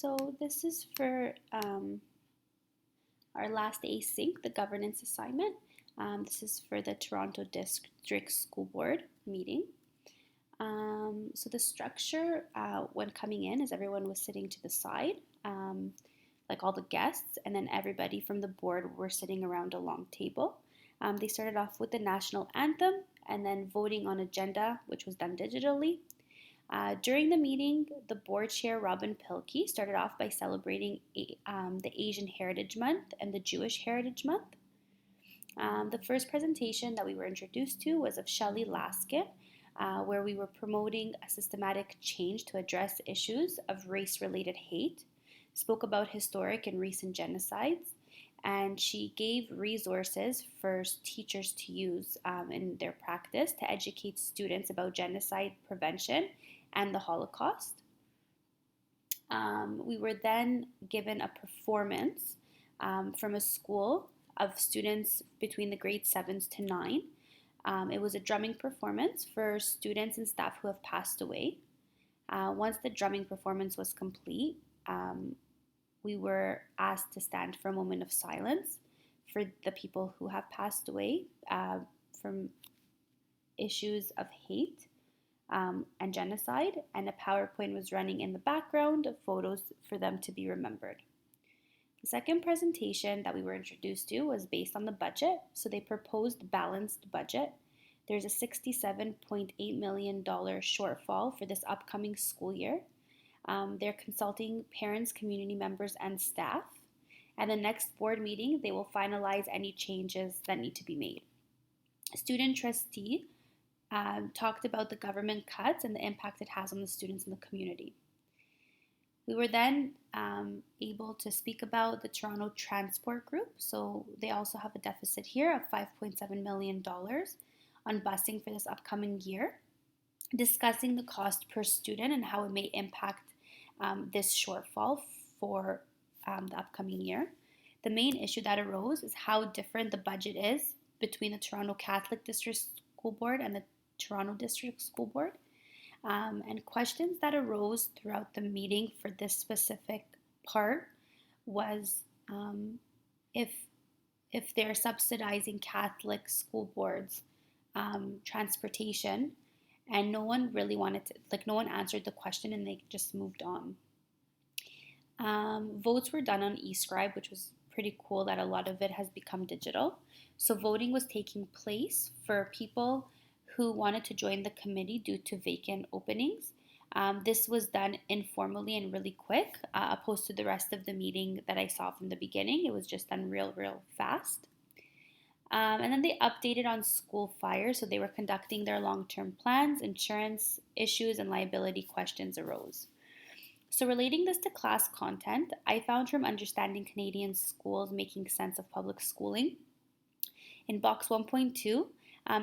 So this is for our last async, the governance assignment. This is for the Toronto District School Board meeting. So the structure when coming in is everyone was sitting to the side, like all the guests, and then everybody from the board were sitting around a long table. They started off with the national anthem and then voting on agenda, which was done digitally. During the meeting, the board chair, Robin Pilkey, started off by celebrating the Asian Heritage Month and the Jewish Heritage Month. The first presentation that we were introduced to was of Shelley Laskin, where we were promoting a systematic change to address issues of race-related hate, spoke about historic and recent genocides, and she gave resources for teachers to use in their practice to educate students about genocide prevention and the Holocaust. We were then given a performance from a school of students between the grade 7s to 9. It was a drumming performance for students and staff who have passed away. Once the drumming performance was complete, we were asked to stand for a moment of silence for the people who have passed away from issues of hate and genocide, and a PowerPoint was running in the background of photos for them to be remembered. The second presentation that we were introduced to was based on the budget. So they proposed balanced budget. There's a $67.8 million shortfall for this upcoming school year. They're consulting parents, community members, and staff. At the next board meeting, they will finalize any changes that need to be made. A student trustee talked about the government cuts and the impact it has on the students in the community. We were then able to speak about the Toronto Transport Group. So they also have a deficit here of $5.7 million on busing for this upcoming year, discussing the cost per student and how it may impact this shortfall for the upcoming year. The main issue that arose is how different the budget is between the Toronto Catholic District School Board and the Toronto District School Board. And questions that arose throughout the meeting for this specific part was if they're subsidizing Catholic school boards transportation, and no one really wanted to, no one answered the question and they just moved on. Votes were done on eScribe, which was pretty cool that a lot of it has become digital. So voting was taking place for people who wanted to join the committee due to vacant openings. This was done informally and really quick, opposed to the rest of the meeting that I saw from the beginning. It was just done real fast. And then they updated on school fire, so they were conducting their long-term plans, insurance issues, and liability questions arose. So relating this to class content, I found from Understanding Canadian Schools Making Sense of Public Schooling, in box 1.2,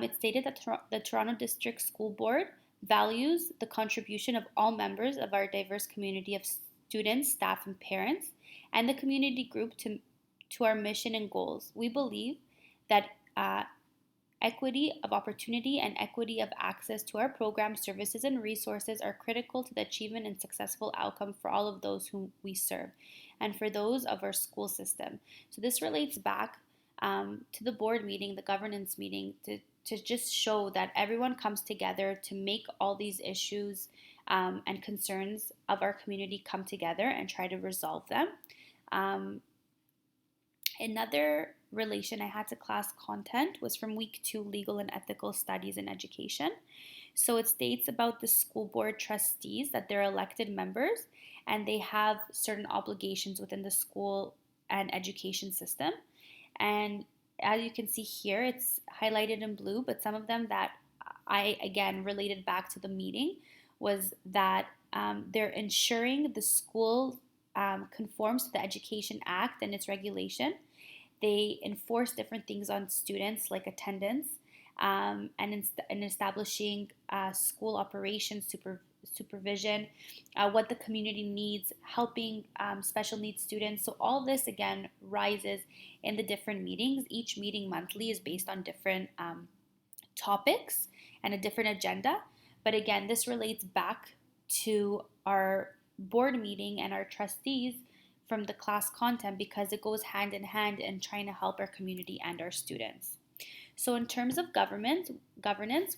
it stated that the Toronto District School Board values the contribution of all members of our diverse community of students, staff, and parents, and the community group to our mission and goals. We believe that equity of opportunity and equity of access to our programs, services, and resources are critical to the achievement and successful outcome for all of those whom we serve and for those of our school system. So this relates back to the board meeting, the governance meeting, to just show that everyone comes together to make all these issues and concerns of our community come together and try to resolve them. Another relation I had to class content was from week 2, Legal and Ethical Studies in Education. So it states about the school board trustees that they're elected members and they have certain obligations within the school and education system. And as you can see here, it's highlighted in blue, but some of them that I, again, related back to the meeting was that they're ensuring the school conforms to the Education Act and its regulation. They enforce different things on students like attendance and in establishing school operations supervision, what the community needs, helping special needs students. So all this again rises in the different meetings. Each meeting monthly is based on different topics and a different agenda. But again, this relates back to our board meeting and our trustees from the class content because it goes hand in hand in trying to help our community and our students. So, in terms of governance,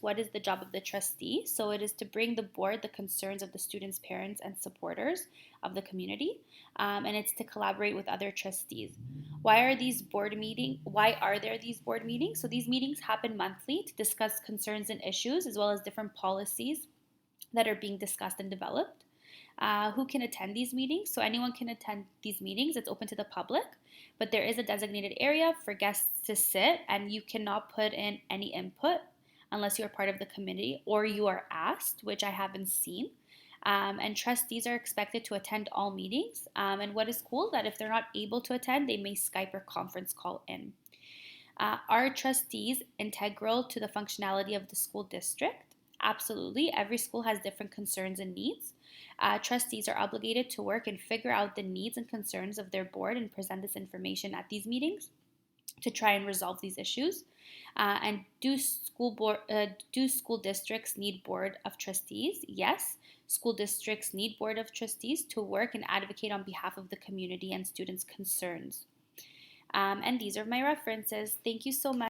what is the job of the trustee? So, it is to bring the board the concerns of the students, parents, and supporters of the community, and it's to collaborate with other trustees. Why are there these board meetings? So, these meetings happen monthly to discuss concerns and issues, as well as different policies that are being discussed and developed. Who can attend these meetings? So anyone can attend these meetings. It's open to the public, but there is a designated area for guests to sit, and you cannot put in any input unless you are part of the committee or you are asked, which I haven't seen. And trustees are expected to attend all meetings. And what is cool that if they're not able to attend, they may Skype or conference call in. Are trustees integral to the functionality of the school district? Absolutely. Every school has different concerns and needs. Trustees are obligated to work and figure out the needs and concerns of their board and present this information at these meetings to try and resolve these issues. And do school districts need board of trustees? Yes. School districts need board of trustees to work and advocate on behalf of the community and students' concerns. And these are my references. Thank you so much.